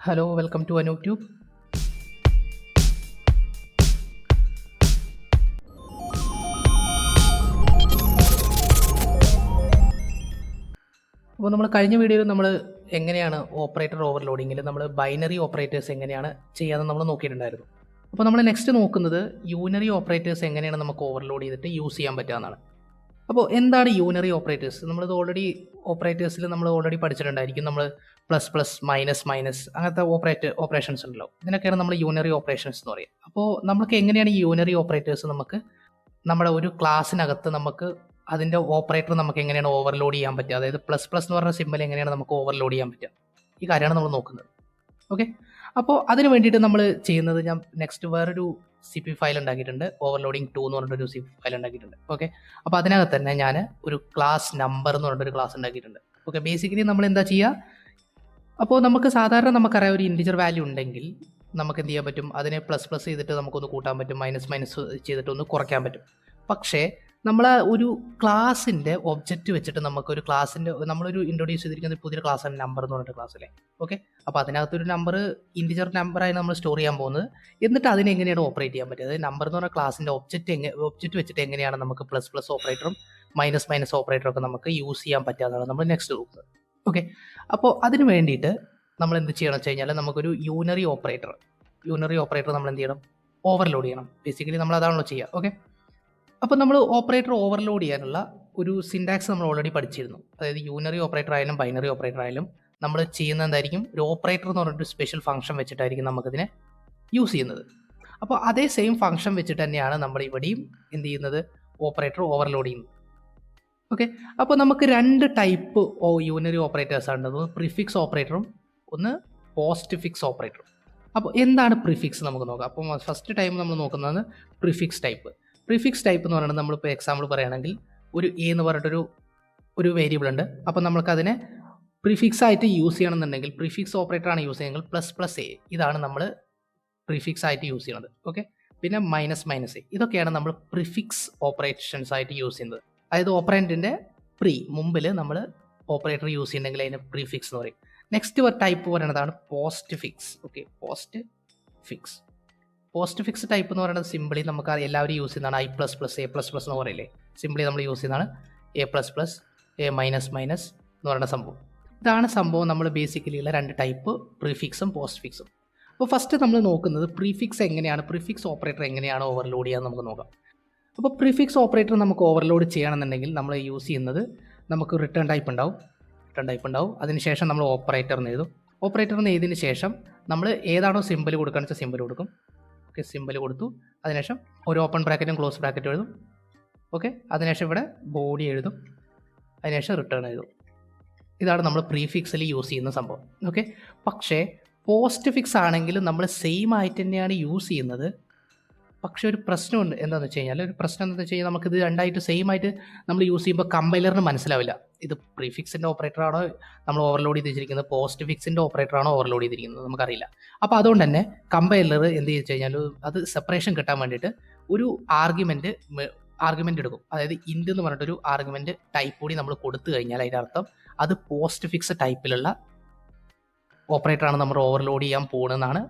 Hello, welcome to anooptube. അപ്പോൾ നമ്മൾ കഴിഞ്ഞ വീഡിയോയിൽ നമ്മൾ എങ്ങനെയാണ് ഓപ്പറേറ്റർ ഓവർലോഡിങ്ങിൽ നമ്മൾ ബൈനറി ഓപ്പറേറ്റേഴ്സ് എങ്ങനെയാണ് ചെയ്യാമെന്ന് നമ്മൾ നോക്കിയിട്ടുണ്ടായിരുന്നു. അപ്പോൾ നമ്മൾ നെക്സ്റ്റ് നോക്കുന്നത് യൂണറി ഓപ്പറേറ്റേഴ്സ് എങ്ങനെയാണ് നമുക്ക് ഓവർലോഡ് ചെയ്തിട്ട് യൂസ് ചെയ്യാൻ പറ്റുമെന്നാണ്. അപ്പോൾ എന്താണ് യൂണറി ഓപ്പറേറ്റേഴ്സ്? നമ്മളിത് ഓൾറെഡി ഓപ്പറേറ്റേഴ്സിൽ നമ്മൾ ഓൾറെഡി പഠിച്ചിട്ടുണ്ടായിരിക്കും. നമ്മൾ പ്ലസ് പ്ലസ് മൈനസ് മൈനസ് അങ്ങനത്തെ ഓപ്പറേഷൻസ് ഉണ്ടല്ലോ, ഇതിനൊക്കെയാണ് നമ്മൾ യൂണറി ഓപ്പറേഷൻസ് എന്ന് പറയുക. അപ്പോൾ നമുക്ക് എങ്ങനെയാണ് ഈ യൂണറി ഓപ്പറേറ്റേഴ്സ് നമുക്ക് നമ്മുടെ ഒരു ക്ലാസ്സിനകത്ത് നമുക്ക് അതിൻ്റെ ഓപ്പറേറ്റർ നമുക്ക് എങ്ങനെയാണ് ഓവർലോഡ് ചെയ്യാൻ പറ്റുക, അതായത് പ്ലസ് പ്ലസ് എന്ന് പറഞ്ഞ സിമ്പൽ എങ്ങനെയാണ് നമുക്ക് ഓവർലോഡ് ചെയ്യാൻ പറ്റുക, ഈ കാര്യമാണ് നമ്മൾ നോക്കുന്നത്. ഓക്കെ, അപ്പോൾ അതിന് വേണ്ടിയിട്ട് നമ്മൾ ചെയ്യുന്നത്, ഞാൻ നെക്സ്റ്റ് വേറൊരു CPP ഫയൽ ഉണ്ടാക്കിയിട്ടുണ്ട്, ഓവർലോഡിങ് 2 എന്ന് പറഞ്ഞിട്ടൊരു CPP ഫയൽ ഉണ്ടാക്കിയിട്ടുണ്ട്. ഓക്കെ, അപ്പോൾ അതിനകത്ത് തന്നെ ഞാൻ ഒരു ക്ലാസ് നമ്പർ എന്ന് പറഞ്ഞിട്ടൊരു ക്ലാസ് ഉണ്ടാക്കിയിട്ടുണ്ട്. ഓക്കെ, ബേസിക്കലി നമ്മൾ എന്താ ചെയ്യുക, അപ്പോൾ നമുക്ക് സാധാരണ നമുക്കറിയാം ഒരു ഇൻറ്റിജർ വാല്യൂ ഉണ്ടെങ്കിൽ നമുക്ക് എന്ത് ചെയ്യാൻ പറ്റും, അതിനെ പ്ലസ് പ്ലസ് ചെയ്തിട്ട് നമുക്കൊന്ന് കൂട്ടാൻ പറ്റും, മൈനസ് മൈനസ് ചെയ്തിട്ട് ഒന്ന് കുറയ്ക്കാൻ പറ്റും. പക്ഷേ നമ്മൾ ഒരു ക്ലാസിൻ്റെ ഒബ്ജക്റ്റ് വെച്ചിട്ട് നമുക്കൊരു ക്ലാസിൻ്റെ നമ്മളൊരു ഇൻട്രൊഡ്യൂസ് ചെയ്തിരിക്കുന്ന പുതിയൊരു ക്ലാസ്സാണ് നമ്പർ എന്ന് പറഞ്ഞിട്ട് ക്ലാസ്സിലെ. ഓക്കെ, അപ്പോൾ അതിനകത്തൊരു നമ്പർ ഇൻറ്റിജർ നമ്പറായി നമ്മൾ സ്റ്റോർ ചെയ്യാൻ പോകുന്നത്. എന്നിട്ട് അതിനെ എങ്ങനെയാണ് ഓപ്പറേറ്റ് ചെയ്യാൻ പറ്റുക, അതായത് നമ്പർ എന്ന് പറഞ്ഞ ക്ലാസിൻ്റെ ഒബ്ജക്റ്റ് വെച്ചിട്ട് എങ്ങനെയാണ് നമുക്ക് പ്ലസ് പ്ലസ് ഓപ്പറേറ്ററും മൈനസ് മൈനസ് ഓപ്പറേറ്ററും ഒക്കെ നമുക്ക് യൂസ് ചെയ്യാൻ പറ്റാത്തതാണ് നമ്മൾ നെക്സ്റ്റ് നോക്കുന്നത്. ഓക്കെ, അപ്പോൾ അതിന് വേണ്ടിയിട്ട് നമ്മൾ എന്ത് ചെയ്യണം വെച്ച് കഴിഞ്ഞാൽ നമുക്കൊരു യൂണറി ഓപ്പറേറ്റർ നമ്മൾ എന്ത് ചെയ്യണം, ഓവർലോഡ് ചെയ്യണം. ബേസിക്കലി നമ്മൾ അതാണല്ലോ ചെയ്യുക. ഓക്കെ, അപ്പോൾ നമ്മൾ ഓപ്പറേറ്റർ ഓവർലോഡ് ചെയ്യാനുള്ള ഒരു സിൻടാക്സ് നമ്മൾ ഓൾറെഡി പഠിച്ചിരുന്നു. അതായത് യൂണറി ഓപ്പറേറ്റർ ആയാലും ബൈനറി ഓപ്പറേറ്റർ ആയാലും നമ്മൾ ചെയ്യുന്നത് എന്തായിരിക്കും, ഒരു ഓപ്പറേറ്റർ എന്ന് പറഞ്ഞിട്ട് സ്പെഷ്യൽ ഫംഗ്ഷൻ വെച്ചിട്ടായിരിക്കും നമുക്കിതിനെ യൂസ് ചെയ്യുന്നത്. അപ്പോൾ അതേ സെയിം ഫംഗ്ഷൻ വെച്ചിട്ട് തന്നെയാണ് നമ്മൾ ഇവിടെയും എന്ത് ചെയ്യുന്നത്, ഓപ്പറേറ്റർ ഓവർലോഡ് ചെയ്യുന്നത്. ഓക്കെ, അപ്പോൾ നമുക്ക് രണ്ട് ടൈപ്പ് യൂണറി ഓപ്പറേറ്റേഴ്സ് ആണ്, ഒന്ന് പ്രിഫിക്സ് ഓപ്പറേറ്ററും ഒന്ന് പോസ്റ്റ് ഫിക്സ് ഓപ്പറേറ്ററും. അപ്പോൾ എന്താണ് പ്രിഫിക്സ് നമുക്ക് നോക്കാം. അപ്പോൾ ഫസ്റ്റ് ടൈം നമ്മൾ നോക്കുന്നത് പ്രിഫിക്സ് ടൈപ്പ് എന്ന് പറയുന്നത്, നമ്മളിപ്പോൾ എക്സാമ്പിൾ പറയുകയാണെങ്കിൽ ഒരു എ എന്ന് പറഞ്ഞിട്ടൊരു വേരിയബിൾ ഉണ്ട്. അപ്പോൾ നമുക്കതിനെ പ്രിഫിക്സ് ആയിട്ട് യൂസ് ചെയ്യണമെന്നുണ്ടെങ്കിൽ, പ്രിഫിക്സ് ഓപ്പറേറ്റർ ആണ് യൂസ് ചെയ്യുന്നത്, പ്ലസ് പ്ലസ് എ ഇതാണ് നമ്മൾ പ്രിഫിക്സ് ആയിട്ട് യൂസ് ചെയ്യുന്നത്. ഓക്കെ, പിന്നെ മൈനസ് മൈനസ് എ ഇതൊക്കെയാണ് നമ്മൾ പ്രിഫിക്സ് ഓപ്പറേഷൻസ് ആയിട്ട് യൂസ് ചെയ്യുന്നത്. അതായത് ഓപ്പറേറ്ററിൻ്റെ മുമ്പിൽ നമ്മൾ ഓപ്പറേറ്റർ യൂസ് ചെയ്യുന്നുണ്ടെങ്കിൽ അതിന് പ്രിഫിക്സ് എന്ന് പറയും. നെക്സ്റ്റ് ടൈപ്പ് പറയുന്നതാണ് post fix. Okay, post fix type എന്ന് പറയുന്നത് സിംപിളി നമുക്ക് എല്ലാവരും യൂസ് ചെയ്യുന്നതാണ് I++, A++ എന്ന് പറയില്ലേ, സിംപിളി നമ്മൾ യൂസ് ചെയ്യുന്നതാണ് A++, A മൈനസ് എന്ന് പറയുന്ന സംഭവം. ഇതാണ് സംഭവം നമ്മൾ ബേസിക്കലി ഉള്ള രണ്ട് ടൈപ്പ് പ്രിഫിക്സും പോസ്റ്റ് ഫിക്സും. അപ്പോൾ ഫസ്റ്റ് നമ്മൾ നോക്കുന്നത് പ്രിഫിക്സ് ഓപ്പറേറ്റർ എങ്ങനെയാണ് ഓവർലോഡ് ചെയ്യാൻ നമുക്ക് നോക്കാം. അപ്പോൾ പ്രിഫിക്സ് ഓപ്പറേറ്റർ നമുക്ക് ഓവർലോഡ് ചെയ്യണമെന്നുണ്ടെങ്കിൽ നമ്മൾ യൂസ് ചെയ്യുന്നത്, നമുക്ക് റിട്ടേൺ ടൈപ്പ് ഉണ്ടാവും. അതിനുശേഷം നമ്മൾ ഓപ്പറേറ്ററിന് എഴുതിയതിന് ശേഷം നമ്മൾ ഏതാണോ സിമ്പിൾ കൊടുക്കുകയെന്ന് വെച്ചാൽ സിമ്പിൾ കൊടുക്കും. ഓക്കെ, സിമ്പിൾ കൊടുത്തു, അതിനുശേഷം ഒരു ഓപ്പൺ ബ്രാക്കറ്റും ക്ലോസ് ബ്രാക്കറ്റും എഴുതും. ഓക്കെ, അതിനുശേഷം ഇവിടെ ബോഡി എഴുതും, അതിനുശേഷം റിട്ടേൺ എഴുതും. ഇതാണ് നമ്മൾ പ്രീഫിക്സിൽ യൂസ് ചെയ്യുന്ന സംഭവം. ഓക്കെ, പക്ഷേ പോസ്റ്റ് ഫിക്സ് ആണെങ്കിൽ നമ്മൾ സെയിം ആയിട്ട് തന്നെയാണ് യൂസ് ചെയ്യുന്നത്. പക്ഷേ ഒരു പ്രശ്നമുണ്ട്. എന്താണെന്ന് വെച്ച് കഴിഞ്ഞാൽ നമുക്കിത് രണ്ടായിട്ട് സെയിം ആയിട്ട് നമ്മൾ യൂസ് ചെയ്യുമ്പോൾ കമ്പൈലറിന് മനസ്സിലാവില്ല ഇത് പ്രീഫിക്സിൻ്റെ ഓപ്പറേറ്റർ ആണോ നമ്മൾ ഓവർലോഡ് ചെയ്തിരിക്കുന്നത്, പോസ്റ്റ് ഫിക്സിൻ്റെ ഓപ്പറേറ്റർ ആണോ ഓവർലോഡ് ചെയ്തിരിക്കുന്നത്, നമുക്കറിയില്ല. അപ്പോൾ അതുകൊണ്ട് തന്നെ കമ്പൈലർ എന്ത് ചെയ്ത് കഴിഞ്ഞാൽ അത് സെപ്പറേഷൻ കിട്ടാൻ വേണ്ടിയിട്ട് ഒരു ആർഗ്യുമെൻ്റ് എടുക്കും. അതായത് ഇൻഡ് എന്ന് പറഞ്ഞിട്ടൊരു ആർഗ്യുമെൻ്റ് ടൈപ്പ് കൂടി നമ്മൾ കൊടുത്തു കഴിഞ്ഞാൽ അതിൻ്റെ അർത്ഥം അത് പോസ്റ്റ് ഫിക്സ് ടൈപ്പിലുള്ള ഓപ്പറേറ്ററാണ് നമ്മൾ ഓവർലോഡ് ചെയ്യാൻ പോകുന്നതെന്നാണ്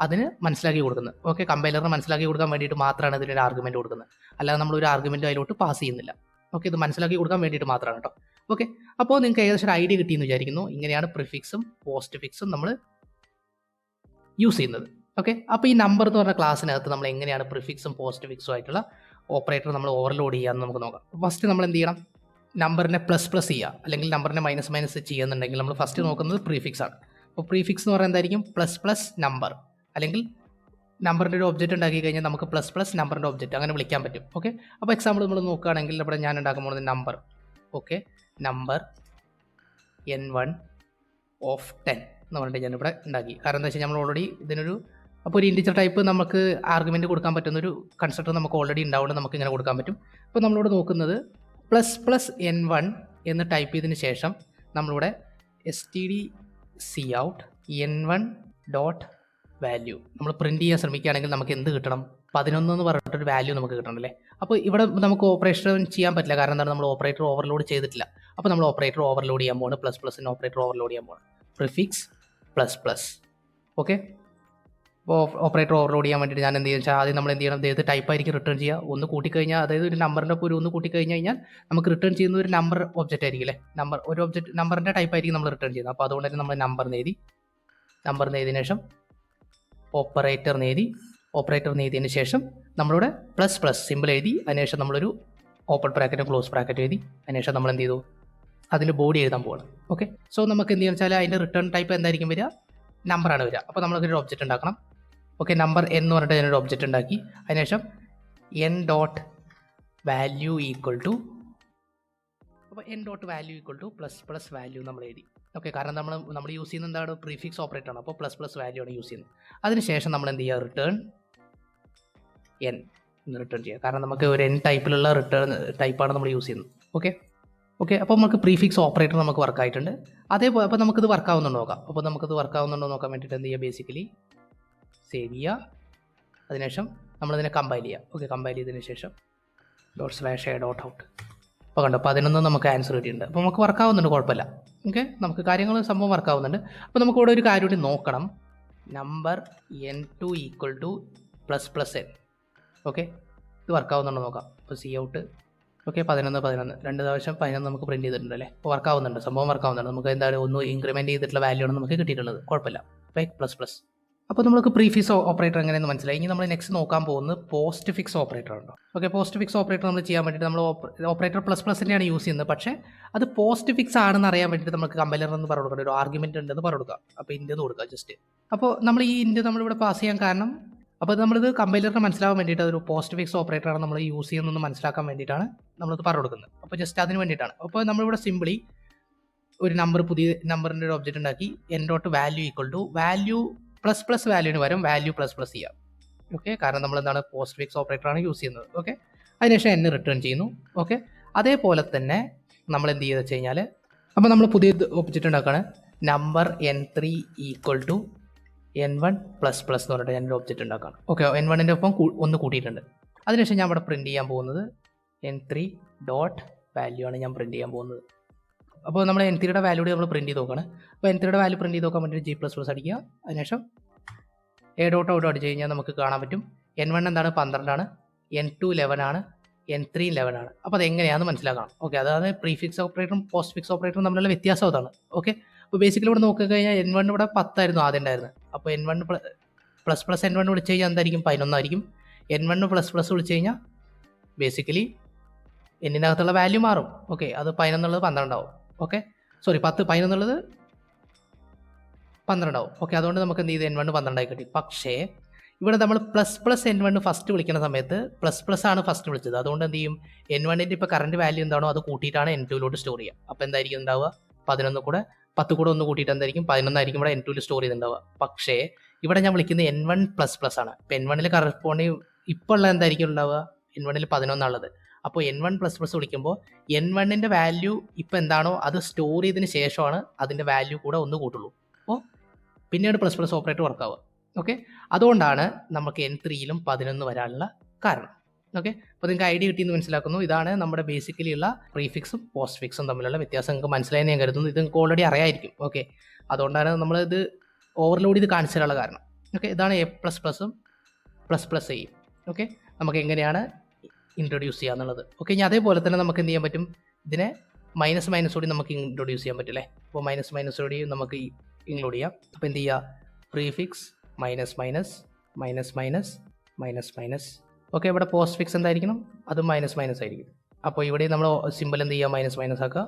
അതിന് മനസ്സിലാക്കി കൊടുക്കുന്നത്. ഓക്കെ, കമ്പൈലറിന് മനസ്സിലാക്കി കൊടുക്കാൻ വേണ്ടിയിട്ട് മാത്രമാണ് ഇതിനൊരു ആർഗ്യുമെൻറ്റ് കൊടുക്കുന്നത്, അല്ലാതെ നമ്മളൊരു ആർഗ്യുമെൻറ്റ് അതിലോട്ട് പാസ് ചെയ്യുന്നില്ല. ഓക്കെ, ഇത് മനസ്സിലാക്കി കൊടുക്കാൻ വേണ്ടിയിട്ട് മാത്രമാണ് കേട്ടോ. ഓക്കെ, അപ്പോൾ നിങ്ങൾക്ക് ഏകദേശം ഒരു ഐഡിയ കിട്ടിയെന്ന് വിചാരിക്കുന്നു. ഇങ്ങനെയാണ് പ്രിഫിക്സും പോസ്റ്റ് ഫിക്സും നമ്മൾ യൂസ് ചെയ്യുന്നത്. ഓക്കെ, അപ്പോൾ ഈ നമ്പർ എന്ന് പറഞ്ഞ ക്ലാസ്സിനകത്ത് നമ്മൾ എങ്ങനെയാണ് പ്രിഫിക്സും പോസ്റ്റ് ഫിക്സും ആയിട്ടുള്ള ഓപ്പറേറ്റർ നമ്മൾ ഓവർലോഡ് ചെയ്യാമെന്ന് നമുക്ക് നോക്കാം. ഫസ്റ്റ് നമ്മൾ എന്ത് ചെയ്യണം, നമ്പറിനെ പ്ലസ് ചെയ്യുക, അല്ലെങ്കിൽ നമ്പറിനെ മൈനസ് ചെയ്യുന്നുണ്ടെങ്കിൽ നമ്മൾ ഫസ്റ്റ് നോക്കുന്നത് പ്രീഫിക്സ് ആണ്. അപ്പോൾ പ്രീഫിക്സ് എന്ന് പറയുന്നത് എന്തായിരിക്കും, പ്ലസ് നമ്പർ, അല്ലെങ്കിൽ നമ്പറിൻ്റെ ഒരു ഒബ്ജക്റ്റ് ഉണ്ടാക്കി കഴിഞ്ഞാൽ നമുക്ക് പ്ലസ് നമ്പറിൻ്റെ ഒബ്ജക്റ്റ് അങ്ങനെ വിളിക്കാൻ പറ്റും. ഓക്കെ, അപ്പോൾ എക്സാമ്പിൾ നമ്മൾ നോക്കുകയാണെങ്കിൽ ഇവിടെ ഞാൻ ഉണ്ടാക്കാൻ പോകുന്നത് number. Okay, number N1 of 10 എന്ന് പറഞ്ഞിട്ട് ഞാനിവിടെ ഉണ്ടാക്കി. കാരണം എന്താ വെച്ചാൽ നമ്മൾ ഓൾറെഡി അപ്പോൾ ഒരു ഇൻറ്റിജർ ടൈപ്പ് നമുക്ക് ആർഗ്യുമെൻറ്റ് കൊടുക്കാൻ പറ്റുന്നൊരു കൺസെപ്റ്റ് നമുക്ക് ഓൾറെഡി ഉണ്ടാവുകൊണ്ട് നമുക്ക് ഇങ്ങനെ കൊടുക്കാൻ പറ്റും. അപ്പോൾ നമ്മളിവിടെ നോക്കുന്നത് പ്ലസ് N1 എന്ന് ടൈപ്പ് ചെയ്തതിന് ശേഷം നമ്മളിവിടെ stdcout N1 ഡോട്ട് വാല്യൂ നമ്മൾ പ്രിൻറ്റ് ചെയ്യാൻ ശ്രമിക്കുകയാണെങ്കിൽ നമുക്ക് എന്ത് കിട്ടണം, 11 എന്ന് പറഞ്ഞിട്ടൊരു വാല്യൂ നമുക്ക് കിട്ടണം അല്ലേ. അപ്പോൾ ഇവിടെ നമുക്ക് ഓപ്പറേഷൻ ചെയ്യാൻ പറ്റില്ല, കാരണം എന്താണ്, നമ്മൾ ഓപ്പറേറ്റർ ഓവർലോഡ് ചെയ്തിട്ടില്ല. അപ്പോൾ നമ്മൾ ഓപ്പറേറ്റർ ഓവർലോഡ് ചെയ്യാൻ പോകുന്നത് പ്ലസിന് ഓപ്പറേറ്റർ ഓവർലോഡ് ചെയ്യാൻ പോകുന്നത് പ്രിഫിക്സ് പ്ലസ് ഓക്കെ. അപ്പോൾ ഓപ്പറേറ്റർ ഓവർലോഡ് ചെയ്യാൻ വേണ്ടിയിട്ട് ഞാൻ എന്ത് ചെയ്യുക വെച്ചാൽ ആദ്യം നമ്മൾ എന്ത് ചെയ്യണം, ഏത് ടൈപ്പ് ആയിരിക്കും റിട്ടേൺ ചെയ്യുക. ഒന്ന് കൂട്ടിക്കഴിഞ്ഞാൽ, അതായത് ഒരു നമ്പറിൻ്റെ ഒപ്പം ഒരു ഒന്ന് കൂട്ടിക്കഴിഞ്ഞ് കഴിഞ്ഞാൽ നമുക്ക് റിട്ടേൺ ചെയ്യുന്ന ഒരു നമ്പർ ഒബ്ജക്റ്റ് ആയിരിക്കും അല്ലേ. ഒരു ഒബ്ജക്റ്റ് നമ്പറിൻ്റെ ടൈപ്പ് ആയിരിക്കും നമ്മൾ റിട്ടേൺ ചെയ്യുന്നത്. അപ്പോൾ അതുകൊണ്ട് തന്നെ നമ്മൾ നമ്പർ എഴുതിയതിനു ശേഷം ഓപ്പറേറ്റർ എഴുതിയതിന് ശേഷം നമ്മളിവിടെ ++ സിമ്പിൾ എഴുതി, അതിനുശേഷം നമ്മളൊരു ഓപ്പൺ ബ്രാക്കറ്റും ക്ലോസ് ബ്രാക്കറ്റ് എഴുതി, അതിനുശേഷം നമ്മൾ എന്ത് ചെയ്തു, അതിൻ്റെ ബോഡി എഴുതാൻ പോകണം. ഓക്കെ. സോ നമുക്ക് എന്ത് ചെയ്യുക വെച്ചാൽ അതിൻ്റെ റിട്ടേൺ ടൈപ്പ് എന്തായിരിക്കും വരിക, നമ്പറാണ് വരിക. അപ്പോൾ നമ്മളൊരു ഒബ്ജക്റ്റ് ഉണ്ടാക്കണം. ഓക്കെ, നമ്പർ എന്ന് പറഞ്ഞിട്ട് ഞാനൊരു ഒബ്ജക്റ്റ് ഉണ്ടാക്കി. അതിനുശേഷം n.value ഈക്വൽ ടു, അപ്പോൾ n.value ഈക്വൽ ടു ++ വാല്യൂ നമ്മൾ എഴുതി. ഓക്കെ, കാരണം നമ്മൾ യൂസ് ചെയ്യുന്ന എന്താണ്, പ്രീഫിക്സ് ഓപ്പറേറ്റർ ആണ്. അപ്പോൾ ++ വാല്യൂ ആണ് യൂസ് ചെയ്യുന്നത്. അതിനുശേഷം നമ്മൾ എന്ത് ചെയ്യുക, റിട്ടേൺ n എന്ന് റിട്ടേൺ ചെയ്യുക. കാരണം നമുക്ക് ഒരു n ടൈപ്പിലുള്ള റിട്ടേൺ ടൈപ്പാണ് നമ്മൾ യൂസ് ചെയ്യുന്നത്. ഓക്കെ. അപ്പോൾ നമുക്ക് പ്രീഫിക്സ് ഓപ്പറേറ്റർ നമുക്ക് വർക്ക് ആയിട്ടുണ്ട്. അതേപോലെ അപ്പോൾ നമുക്കിത് വർക്ക് ആവുന്നുണ്ടോ നോക്കാം. അപ്പോൾ നമുക്കിത് വർക്ക് ആവുന്നുണ്ടോ നോക്കാൻ വേണ്ടിയിട്ട് എന്ത് ചെയ്യുക, ബേസിക്കലി സേവ് ചെയ്യുക. അതിനുശേഷം നമ്മളിതിനെ കമ്പൈൽ ചെയ്യുക. ഓക്കെ, കമ്പൈൽ ചെയ്തതിന് ശേഷം ./a.out. അപ്പോൾ കണ്ടോ, 11 നമുക്ക് ആൻസർ കിട്ടിയിട്ടുണ്ട്. അപ്പോൾ നമുക്ക് വർക്ക് ആവുന്നുണ്ട്, കുഴപ്പമില്ല. ഓക്കെ, നമുക്ക് കാര്യങ്ങൾ സംഭവം വർക്ക് ആവുന്നുണ്ട്. അപ്പോൾ നമുക്ക് ഇവിടെ ഒരു കാര്യം കൂടി നോക്കണം. Number n2 equal to ++n. Okay, ഇത് വർക്ക് ആവുന്നുണ്ടോ നോക്കാം. അപ്പോൾ Cout. ഓക്കെ, 11 2 പ്രാവശ്യം 11 നമുക്ക് പ്രിൻറ്റ് ചെയ്തിട്ടുണ്ട് അല്ലേ. അപ്പോൾ വർക്ക് ആവുന്നുണ്ട്, സംഭവം വർക്ക് ആവുന്നുണ്ട്. നമുക്ക് എന്താണ് ഒന്ന് ഇൻക്രിമെൻറ്റ് ചെയ്തിട്ടുള്ള വാല്യൂ ആണ് നമുക്ക് കിട്ടിയിട്ടുള്ളത്, കുഴപ്പമില്ല. ++. അപ്പോൾ നമുക്ക് പ്രീഫിക്സ് ഓപ്പറേറ്റർ എങ്ങനെയെന്ന് മനസ്സിലായി. ഇനി നമ്മൾ നെക്സ്റ്റ് നോക്കാൻ പോകുന്നത് പോസ്റ്റ് ഫിക്സ് ഓപ്പറേറ്റർ ഉണ്ടോ. ഓക്കെ, പോസ്റ്റ് ഫിക്സ് ഓപ്പറേറ്റർ നമ്മൾ ചെയ്യാൻ വേണ്ടിയിട്ട് നമ്മൾ ഓപ്പറേറ്റർ ++ൻ്റെയാണ് യൂസ് ചെയ്യുന്നത്. പക്ഷേ അത് പോസ്റ്റ് ഫിക്സ് ആണെന്ന് അറിയാൻ വേണ്ടിയിട്ട് നമുക്ക് കമ്പൈലർ എന്ന് പറഞ്ഞു കൊടുക്കണം, ഒരു ആർഗ്യുമെൻറ്റ് ഉണ്ടെന്ന് പറഞ്ഞു കൊടുക്കുക. അപ്പോൾ ഇൻ്റെന്ന് കൊടുക്കുക ജസ്റ്റ്. അപ്പോൾ നമ്മൾ ഈ ഇൻ്റ് നമ്മളിവിടെ പാസ് ചെയ്യാൻ കാരണം, അപ്പോൾ നമ്മളിത് കമ്പൈലറിന് മനസ്സിലാവാൻ വേണ്ടിയിട്ട് ഒരു പോസ്റ്റ് ഫിക്സ് ഓപ്പറേറ്ററാണ് നമ്മൾ യൂസ് ചെയ്യുന്നതെന്ന് മനസ്സിലാക്കാൻ വേണ്ടിയിട്ടാണ് നമ്മളിത് പറഞ്ഞു കൊടുക്കുന്നത്. അപ്പോൾ ജസ്റ്റ് അതിന് വേണ്ടിയിട്ടാണ്. അപ്പോൾ നമ്മളിവിടെ സിംപിളി ഒരു പുതിയ നമ്പറിൻ്റെ ഒരു ഒബ്ജക്റ്റ് ഉണ്ടാക്കി, n.value ഈക്വൽ ടു വാല്യൂ ++ വാല്യൂവിന് വരും വാല്യൂ ++ ചെയ്യാം. ഓക്കെ, കാരണം നമ്മൾ എന്താണ് പോസ്റ്റ് ഫിക്സ് ഓപ്പറേറ്ററാണ് യൂസ് ചെയ്യുന്നത്. ഓക്കെ, അതിനുശേഷം n റിട്ടേൺ ചെയ്യുന്നു. ഓക്കെ, അതേപോലെ തന്നെ നമ്മൾ എന്ത് ചെയ്ത് വെച്ച് കഴിഞ്ഞാൽ, അപ്പോൾ നമ്മൾ പുതിയ ഒബ്ജക്റ്റ് ഉണ്ടാക്കുകയാണ്. Number n3 equal to n1 ++ എന്ന് പറഞ്ഞിട്ട് ഞാനൊരു ഒബ്ജക്റ്റ് ഉണ്ടാക്കുകയാണ്. ഓക്കെ, n1ൻ്റെ ഒപ്പം ഒന്ന് കൂട്ടിയിട്ടുണ്ട്. അതിനുശേഷം ഞാൻ ഇവിടെ പ്രിൻറ്റ് ചെയ്യാൻ പോകുന്നത് n3.value ആണ് ഞാൻ പ്രിൻറ്റ് ചെയ്യാൻ പോകുന്നത്. അപ്പോൾ നമ്മൾ n3യുടെ വാല്യൂ നമ്മൾ പ്രിൻറ്റ് ചെയ്ത് നോക്കുകയാണ്. അപ്പോൾ n3യുടെ വാല്യൂ പ്രിൻറ്റ് ചെയ്ത് നോക്കാൻ വേണ്ടിയിട്ട് G++ അടിക്കുക. അതിനുശേഷം a.out അടിച്ച് കഴിഞ്ഞാൽ നമുക്ക് കാണാൻ പറ്റും n1 എന്താണ് 12 ആണ്, n2 11 ആണ്, n3 11 ആണ്. അപ്പോൾ അതെങ്ങനെയാണെന്ന് മനസ്സിലാക്കണം. ഓക്കെ, അതാണ് പ്രീഫിക്സ് ഓപ്പറേറ്ററും പോസ്റ്റ് ഫിക്സ് ഓപ്പറേറ്ററും തമ്മിലുള്ള വ്യത്യാസം അതാണ്. ഓക്കെ, അപ്പോൾ ബേസിക്കലി ഇവിടെ നോക്കിക്കഴിഞ്ഞാൽ n1 ഇവിടെ 10 ആയിരുന്നു ആദ്യം ഉണ്ടായിരുന്നത്. അപ്പോൾ n1 ++ n1 വിളിച്ച് കഴിഞ്ഞാൽ എന്തായിരിക്കും, 11 ആയിരിക്കും. n1 ++ വിളിച്ച് കഴിഞ്ഞാൽ ബേസിക്കലി എന്നിനകത്തുള്ള വാല്യൂ മാറും. ഓക്കെ, അത് 11 എന്നുള്ളത് 12 ആവും. ഓക്കെ, സോറി 11 എന്നുള്ളത് 12 ആവും. ഓക്കെ, അതുകൊണ്ട് നമുക്ക് എന്ത് ചെയ്ത് n1 12 ആയി കിട്ടി. പക്ഷേ ഇവിടെ നമ്മൾ ++ n1 ഫസ്റ്റ് വിളിക്കുന്ന സമയത്ത് ++ ആണ് ഫസ്റ്റ് വിളിച്ചത്. അതുകൊണ്ട് എന്ത് ചെയ്യും, n1ൻ്റെ ഇപ്പോൾ കറണ്ട് വാല്യൂ എന്താണോ അത് കൂട്ടിയിട്ടാണ് n2ലോട്ട് സ്റ്റോർ ചെയ്യുക. അപ്പോൾ എന്തായിരിക്കും ഉണ്ടാവുക, 11 കൂടെ 10 കൂടെ ഒന്ന് കൂട്ടിയിട്ട് എന്തായിരിക്കും 11 ആയിരിക്കും ഇവിടെ n2ൽ സ്റ്റോർ ചെയ്തിട്ടുണ്ടാവുക. പക്ഷേ ഇവിടെ ഞാൻ വിളിക്കുന്നത് n1 ++ ആണ്. ഇപ്പോൾ n1ൽ കറസ്പോണ്ടിങ് ഇപ്പോൾ ഉള്ള എന്തായിരിക്കും ഉണ്ടാവുക, n1ൽ 11 ഉള്ളത്. അപ്പോൾ n1 ++ വിളിക്കുമ്പോൾ n1ൻ്റെ വാല്യൂ ഇപ്പോൾ എന്താണോ അത് സ്റ്റോർ ചെയ്തതിന് ശേഷമാണ് അതിൻ്റെ വാല്യൂ കൂടെ ഒന്ന് കൂട്ടുള്ളൂ. അപ്പോൾ പിന്നീട് ++ ഓപ്പറേറ്റർ വർക്ക് ആവുക. ഓക്കെ, അതുകൊണ്ടാണ് നമുക്ക് n3യിലും 11 വരാനുള്ള കാരണം. ഓക്കെ, അപ്പോൾ നിങ്ങൾക്ക് ഐഡിയ കിട്ടിയെന്ന് മനസ്സിലാക്കുന്നു. ഇതാണ് നമ്മുടെ ബേസിക്കലി ഉള്ള പ്രീഫിക്സും പോസ്റ്റ് ഫിക്സും തമ്മിലുള്ള വ്യത്യാസം നിങ്ങൾക്ക് മനസ്സിലായെന്ന് ഞാൻ കരുതുന്നു. ഇത് നിങ്ങൾക്ക് ഓൾറെഡി അറിയായിരിക്കും. ഓക്കെ, അതുകൊണ്ടാണ് നമ്മളിത് ഓവർലോഡ് ചെയ്ത് കാണിച്ചു തരാനുള്ള കാരണം. ഓക്കെ, ഇതാണ് a++ഉം ++a. ഓക്കെ, നമുക്ക് എങ്ങനെയാണ് ഇൻട്രൊഡ്യൂസ് ചെയ്യുക എന്നുള്ളത്. ഓക്കെ, ഇനി അതേപോലെ തന്നെ നമുക്ക് എന്ത് ചെയ്യാൻ പറ്റും, ഇതിനെ മൈനസ് കൂടി നമുക്ക് ഇൻട്രൊഡ്യൂസ് ചെയ്യാൻ പറ്റില്ലേ. അപ്പോൾ മൈനസ് കൂടി നമുക്ക് ഇൻക്ലൂഡ് ചെയ്യാം. അപ്പോൾ എന്ത് ചെയ്യുക, പ്രീഫിക്സ് -. ഓക്കെ, ഇവിടെ പോസ്റ്റ് ഫിക്സ് എന്തായിരിക്കണം, അത് -- ആയിരിക്കും. അപ്പോൾ ഇവിടെ നമ്മൾ സിമ്പിൾ എന്ത് ചെയ്യുക, -- ആക്കുക.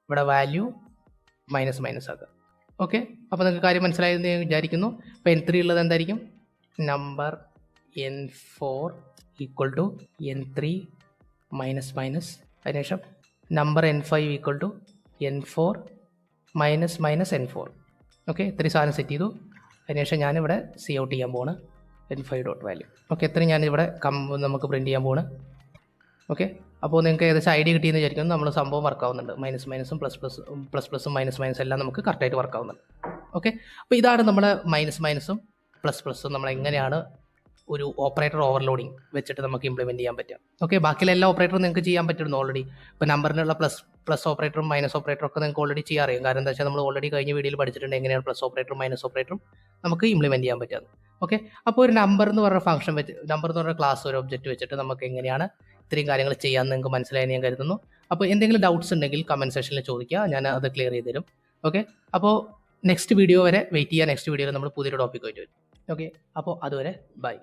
ഇവിടെ വാല്യൂ -- ആക്കുക. ഓക്കെ, അപ്പോൾ നിങ്ങൾക്ക് കാര്യം മനസ്സിലായെന്ന് ഞാൻ വിചാരിക്കുന്നു. അപ്പോൾ n3 ഉള്ളത് എന്തായിരിക്കും, number n4 equal to n3 -. അതിനുശേഷം number n5 equal to n4 -. Okay, ഇത്രയും സാധനം സെറ്റ് ചെയ്തു. അതിനുശേഷം ഞാനിവിടെ Cout ചെയ്യാൻ പോവാണ് n5.value. ഓക്കെ, ഇത്രയും ഞാനിവിടെ നമുക്ക് പ്രിൻറ്റ് ചെയ്യാൻ പോവാണ്. ഓക്കെ, അപ്പോൾ നിങ്ങൾക്ക് ഏകദേശം ഐഡിയ കിട്ടിയെന്ന് വിചാരിക്കുന്നു. നമ്മൾ സംഭവം വർക്ക് ആവുന്നുണ്ട്. -ഉം ++ഉം എല്ലാം നമുക്ക് കറക്റ്റായിട്ട് വർക്ക് ആവുന്നുണ്ട്. ഓക്കെ, അപ്പോൾ ഇതാണ് നമ്മുടെ -ഉം ++ഉം നമ്മൾ എങ്ങനെയാണ് ഒരു ഓപ്പറേറ്റർ ഓവർലോഡിങ് വെച്ചിട്ട് നമുക്ക് ഇംപ്ലിമെൻറ്റ് ചെയ്യാൻ പറ്റും. ഓക്കെ, ബാക്കിയുള്ള എല്ലാ ഓപ്പറേറ്ററും നിങ്ങൾക്ക് ചെയ്യാൻ പറ്റുന്നു ഓൾറെഡി. ഇപ്പോൾ നമ്പറിനുള്ള പ്ലസ് ഓപ്പറേറ്ററും മൈനസ് ഓപ്പറേറ്ററും ഒക്കെ നിങ്ങൾക്ക് ഓൾറെഡി ചെയ്യാൻ അറിയാം. കാരണം എന്താ വെച്ചാൽ നമ്മൾ ഓൾറെഡി കഴിഞ്ഞ വീഡിയോയിൽ പഠിച്ചിട്ടുണ്ട് എങ്ങനെയാണ് പ്ലസ് ഓപ്പറേറ്ററും മൈനസ് ഓപ്പറേറ്ററും നമുക്ക് ഇംപ്ലിമെൻറ്റ് ചെയ്യാൻ പറ്റുന്നത്. ഓക്കെ, അപ്പോൾ ഒരു നമ്പർ എന്ന് പറഞ്ഞ ഫംഗ്ഷൻ വെച്ച്, നമ്പർ എന്ന് പറഞ്ഞ ക്ലാസ് ഒരു ഒബ്ജക്റ്റ് വെച്ചിട്ട് നമുക്ക് എങ്ങനെയാണ് ഇത്രയും കാര്യങ്ങൾ ചെയ്യാൻ നിങ്ങൾക്ക് മനസ്സിലായെന്ന് ഞാൻ കരുതുന്നു. അപ്പോൾ എന്തെങ്കിലും ഡൗട്ട്സ് ഉണ്ടെങ്കിൽ കമൻറ്റ് സെക്ഷനിൽ ചോദിക്കുക, ഞാൻ അത് ക്ലിയർ ചെയ്ത് തരും. ഓക്കെ, അപ്പോൾ നെക്സ്റ്റ് വീഡിയോ വരെ വെയിറ്റ് ചെയ്യുക. നെക്സ്റ്റ് വീഡിയോയിൽ നമ്മൾ പുതിയൊരു ടോപ്പിക് ആയിട്ട് വരും. ഓക്കെ, അപ്പോൾ അതുവരെ ബൈ.